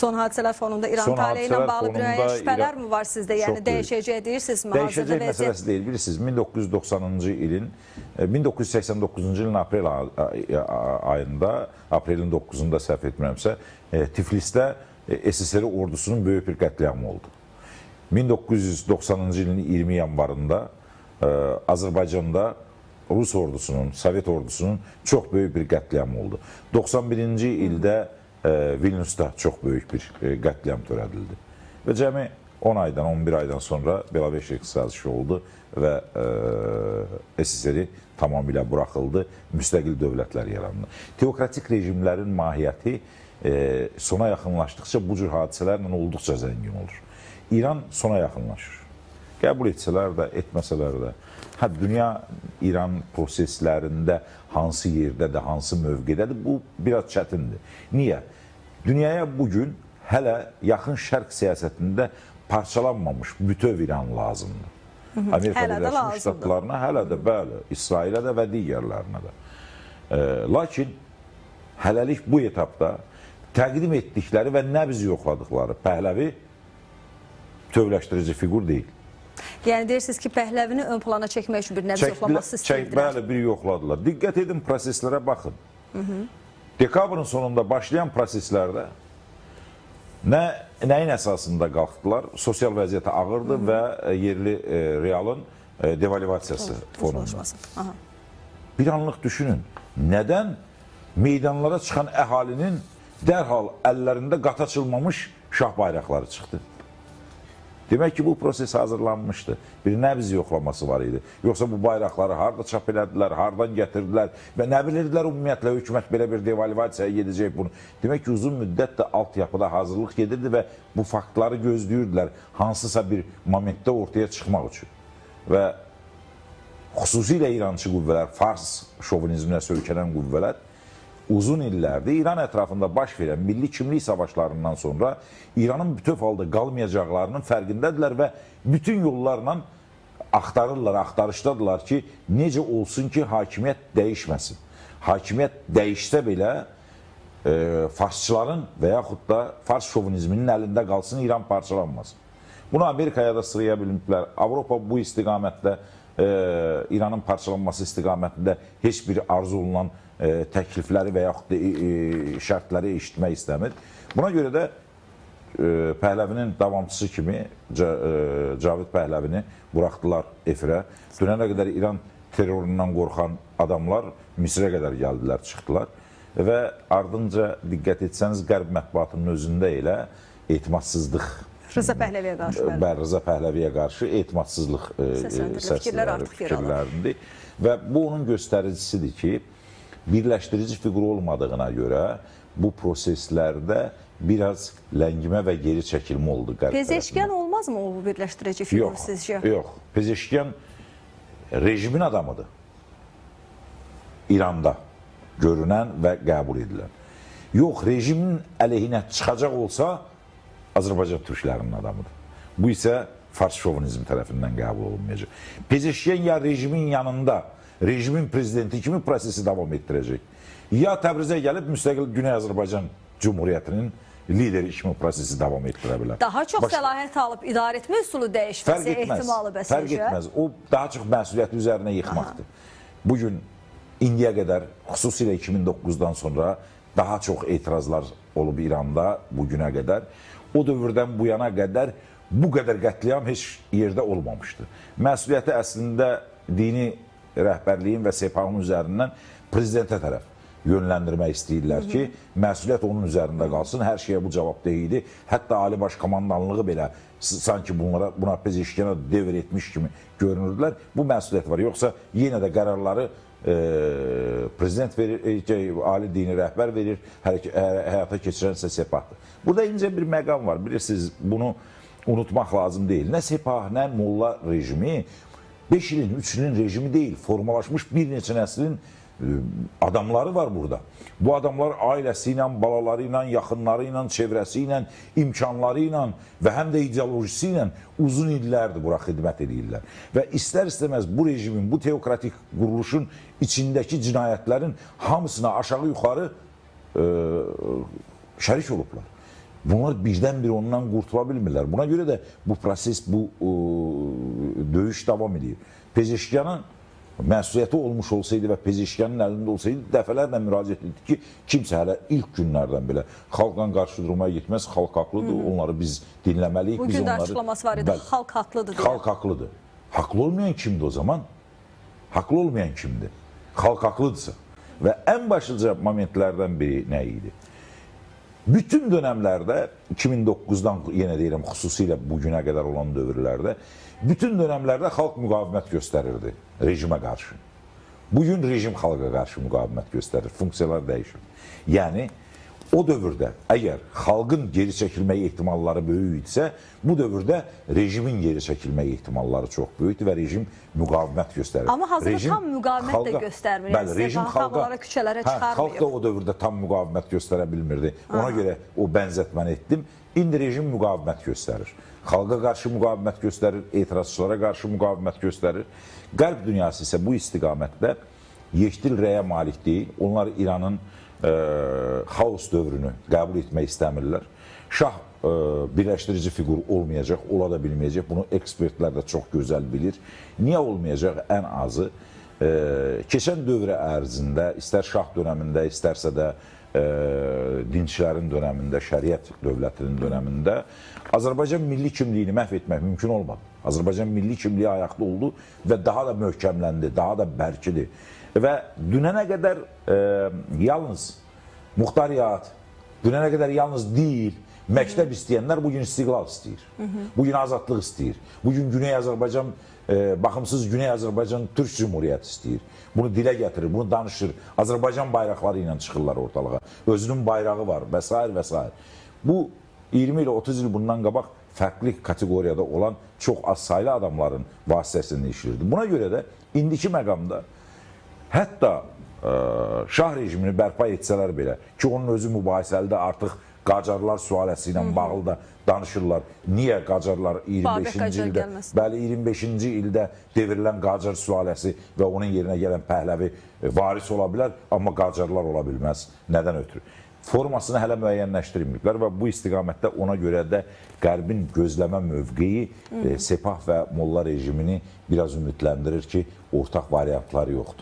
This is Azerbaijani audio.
Son hadisələr fonunda İran taleyi ilə bağlı bir müəyyən şübhələr mi var sizdə? Yəni dəyişəcək deyirsinizmi? Dəyişəcək məsələsi deyil. Bilirsiniz, 1990-cı ilin, 1989-cu ilin aprel ayında, aprelin 9-unda səhv etmirəmsə, Tiflisdə SSR ordusunun böyük bir qətliamı oldu. 1990-cı ilin 20 yanvarında Azərbaycanda Rus ordusunun, Sovet ordusunun çox böyük bir qətliamı oldu. 91-ci ildə Vilniusda çox böyük bir qətliam törədildi. Və cəmi 10 aydan, 11 aydan sonra Beloveşik sazişi oldu və SSR tamamilə buraxıldı, müstəqil dövlətlər yarandı. Teokratik rejimlərin mahiyyəti sona yaxınlaşdıqca bu cür hadisələrlə olduqca zəngin olur. İran sona yaxınlaşır. Qəbul etsələr də, etməsələr də. Dünya İran proseslərində hansı yerdədir, hansı mövqedədir, bu biraz çətindir. Niyə? Dünyaya bugün hələ yaxın şərq siyasətində parçalanmamış bütöv İran lazımdır. Amerika Birləşmiş Ştatlarına hələ də, bəli, İsrailə də və digərlərinə də. Lakin hələlik bu etapda təqdim etdikləri və nəbz yoxladıqları Pəhləvi bütövləşdirici fiqur deyil. Yəni deyirsiniz ki, Pəhləvini ön plana çəkmək üçün bir nəbz yoxlaması istəyirdilər. Bəli, bir yoxladılar. Diqqət edin, proseslərə baxın. Dekabrın sonunda başlayan proseslərdə nəyin əsasında qalxdılar? Sosial vəziyyətə ağırdı və yerli realın devalivasiyası fonunda. Bir anlıq düşünün, nədən meydanlara çıxan əhalinin dərhal əllərində qat açılmamış şah bayraqları çıxdı? Demək ki, bu proses hazırlanmışdı. Bir nəbz yoxlaması var idi. Yoxsa bu bayraqları harada çap elədilər, haradan gətirdilər və nə bilirdilər ümumiyyətlə hökumət belə bir devalivasiyaya gedəcək bunu. Demək ki, uzun müddət də altyapıda hazırlıq gedirdi və bu faktları gözləyirdilər hansısa bir momentdə ortaya çıxmaq üçün. Və xüsusilə İrançı qüvvələr, Fars şovinizminə söykənən qüvvələr uzun illərdir İran ətrafında baş verən milli kimlik savaşlarından sonra İranın bütöv halda qalmayacaqlarının fərqindədirlər və bütün yollarla axtarırlar, axtarışdadılar ki, necə olsun ki, hakimiyyət dəyişməsin. Hakimiyyət dəyişsə belə farsçıların və yaxud da fars şovinizminin əlində qalsın, İran parçalanmasın. Bunu Amerikaya da sıraya bilmədilər. Avropa bu istiqamətdə, İranın parçalanması istiqamətində heç bir arzu olunan təklifləri və yaxud da şərtləri eşitmək istəmir. Buna görə də Pəhləvinin davamçısı kimi Cavid Pəhləvini buraxdılar efirə. Dünənə qədər İran terrorundan qorxan adamlar Misrə qədər gəldilər, çıxdılar və ardınca diqqət etsəniz Qərb mətbuatının özündə elə etimadsızlıq Rıza Pəhləviyə qarşı. Rıza Pəhləviyə qarşı etimadsızlıq fikirlərindir. Və bu onun göstəricisidir ki, birləşdirici fiqur olmadığına görə bu proseslərdə biraz ləngimə və geri çəkilmə oldu. Pezeşkən olmazmı o birləşdirici fiqur sizcə? Yox. Pezeşkən rejimin adamıdır. İranda görünən və qəbul edilən. Yox, rejimin əleyhinə çıxacaq olsa Azərbaycan türklərinin adamıdır. Bu isə fars şovinizm tərəfindən qəbul olunmayacaq. Pezeşkən ya rejimin yanında rejimin prezidenti kimi prosesi davam etdirəcək. Ya Təbrizə gəlib müstəqil Güney Azərbaycan Cumhuriyyətinin lideri kimi prosesi davam etdirə bilər. Daha çox səlahiyyət alıb idarə etmə üsulu dəyişməsi ehtimalı bəs. Fərq etməz. O daha çox məsuliyyəti üzərinə yıxmaqdır. Bugün indiyə qədər, xüsusilə 2009-dan sonra daha çox etirazlar olub İranda bugünə qədər. O dövrdən bu yana qədər bu qədər qətliam heç yerdə olmamışdı. Məsuliyyəti əslində dini rəhbərliyin və Sepahın üzərindən prezidentə tərəf yönləndirmək istəyirlər ki, məsuliyyət onun üzərində qalsın, hər şeyə bu cavabdeh idi. Hətta Ali Baş Komandanlığı belə sanki buna Pezeşkənə devr etmiş kimi görünürdülər. Bu məsuliyyət var. Yoxsa yenə də qərarları prezident verir, ali dini rəhbər verir, həyata keçirənsə Sepahdır. Burada incə bir məqam var. Bilirsiniz, bunu unutmaq lazım deyil. Nə Sepah, nə Molla rejimi 5 ilin, 3 ilin rejimi deyil. Formalaşmış bir neçə nəslin adamları var burada. Bu adamlar ailəsi ilə, balaları ilə, yaxınları ilə, çevrəsi ilə, imkanları ilə və həm də ideolojisi ilə uzun illərdir bura xidmət edirlər. Və istər-istəməz bu rejimin, bu teokratik quruluşun içindəki cinayətlərin hamısına aşağı-yuxarı şərik olublar. Bunlar birdən-bir ondan qurtula bilmirlər. Buna görə də bu proses, bu döyüş davam edir. Pezeşkanın məsuliyyəti olmuş olsaydı və Pezeşkanın əlində olsaydı, dəfələrlə müraciət etdi ki, kimsə hələ ilk günlərdən belə xalqla qarşı durmaya getməz, xalq haqlıdır, onları biz dinləməliyik. Bugün də açıqlaması var idi, xalq haqlıdır deyə. Xalq haqlıdır. Haqlı olmayan kimdir o zaman? Haqlı olmayan kimdir? Xalq haqlıdırsa. Və ən başlıca momentlərdən biri nə idi? Bütün dönəmlərdə, 2009-dan yenə deyirəm, xüsusilə bugünə qədər olan dövrlərdə, bütün dönəmlərdə xalq müqavimət göstərirdi rejimə qarşı. Bugün rejim xalqa qarşı müqavimət göstərir, funksiyalar dəyişir. Yəni, o dövrdə əgər xalqın geri çəkilmək ehtimalları böyük idisə, bu dövrdə rejimin geri çəkilmək ehtimalları çox böyükdür və rejim müqavimət göstərir. Amma hazırda tam müqavimət də göstərmir. Bəli, rejim xalqlara, küçələrə çıxarmıyor. Xalq da o dövrdə tam müqavimət göstərə bilmirdi. Ona görə o bənzətməni etdim. İndi rejim müqavimət göstərir. Xalqa qarşı müqavimət göstərir, etirazçılara qarşı müqavimət göstərir. Qərb dünyası isə bu istiqamətdə yekdil rəyə malik deyil. Onlar İranın xaos dövrünü qəbul etmək istəmirlər. Şah birləşdirici fiqur olmayacaq, ola da bilməyəcək. Bunu ekspertlər də çox gözəl bilir. Niyə olmayacaq? Ən azı keçən dövrə ərzində, istər şah dönəmində, istərsə də dinçlərin dönəmində, şəriət dövlətinin dönəmində Azərbaycan milli kimliyini məhv etmək mümkün olmadı. Azərbaycan milli kimliyi ayaqda oldu və daha da möhkəmləndi, daha da bərkidir. Və dünənə qədər yalnız muxtariyyat, dünənə qədər yalnız deyil, məktəb istəyənlər bugün istiqlal istəyir. Bugün azadlıq istəyir. Bugün Güney Azərbaycan, baxımsız Güney Azərbaycan Türk Cumhuriyyəti istəyir. Bunu dilə gətirir, bunu danışır. Azərbaycan bayraqları ilə çıxırlar ortalığa. Özünün bayrağı var və s. və s. Bu 20 ilə 30 il bundan qabaq fərqli kateqoriyada olan çox az saylı adamların vasitəsində işləyirdi. Buna görə də indiki məqamda hətta şah rejimini bərpa etsələr belə ki, onun özü mübahisəlidir, artıq Qacarlar sülaləsi ilə bağlı da danışırlar. Niyə Qacarlar 25-ci ildə, bəli 25-ci ildə devrilən Qacar sülaləsi və onun yerinə gələn Pəhləvi varis ola bilər, amma Qacarlar ola bilməz. Nədən ötürü? Formasını hələ müəyyənləşdirməyiblər və bu istiqamətdə ona görə də Qərbin gözləmə mövqeyi Sepah və Molla rejimini biraz ümidləndirir ki, ortaq variantları yoxdur.